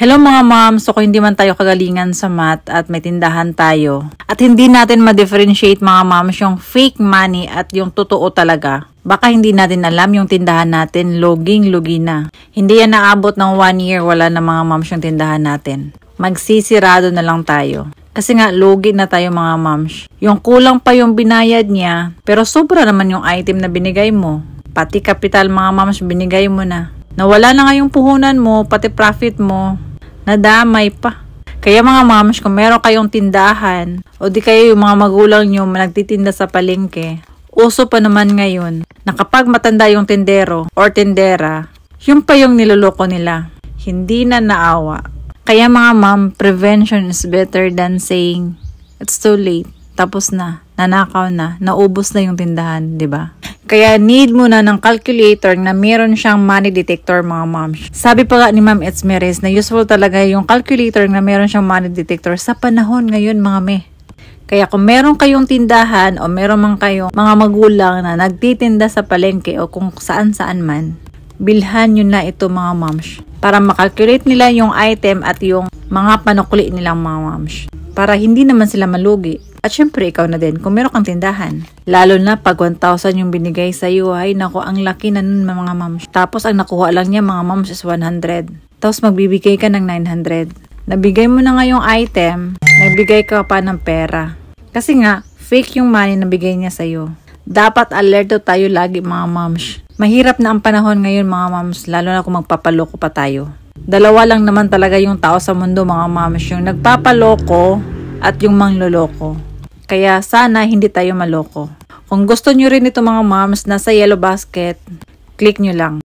Hello mga ma'am, so kung hindi man tayo kagalingan sa math at may tindahan tayo at hindi natin ma-differentiate mga ma'am yung fake money at yung totoo talaga, baka hindi natin alam yung tindahan natin, loging-logi na. Hindi yan naabot ng 1 year, wala na mga ma'am yung tindahan natin. Magsisirado na lang tayo. Kasi nga, logi na tayo mga ma'am. Yung kulang pa yung binayad niya, pero sobra naman yung item na binigay mo. Pati kapital mga ma'am, binigay mo na. Nawala na nga yung puhunan mo, pati profit mo, nadamay pa. Kaya mga mams, kung meron kayong tindahan, o di kayo yung mga magulang nyo nagtitinda sa palengke, uso pa naman ngayon, na kapag matanda yung tindero or tindera, yung pa yung niloloko nila, hindi na naawa. Kaya mga ma'am, prevention is better than saying, it's too late, tapos na, nanakaw na, naubos na yung tindahan, di ba? Kaya need mo na ng calculator na meron siyang money detector mga ma'am. Sabi pa nga ni Ma'am Etzmeres na useful talaga yung calculator na meron siyang money detector sa panahon ngayon mga me. Kaya kung meron kayong tindahan o meron man kayong mga magulang na nagtitinda sa palengke o kung saan-saan man, bilhan nyo na ito mga moms para makalculate nila yung item at yung mga panukli nilang mga moms. Para hindi naman sila malugi. At syempre, ikaw na din kung meron kang tindahan. Lalo na pag 1,000 yung binigay sa iyo, ay naku, ang laki na nun mga moms. Tapos, ang nakuha lang niya mga moms is 100. Tapos, magbibigay ka ng 900. Nabigay mo na nga yung item, nagbigay ka pa ng pera. Kasi nga, fake yung money na bigay niya sa iyo. Dapat alerto tayo lagi mga moms. Mahirap na ang panahon ngayon mga moms, lalo na kung magpapaloko pa tayo. Dalawa lang naman talaga yung tao sa mundo mga moms, yung nagpapaloko at yung mangloloko. Kaya sana hindi tayo maloko. Kung gusto nyo rin ito mga moms, nasa yellow basket, click nyo lang.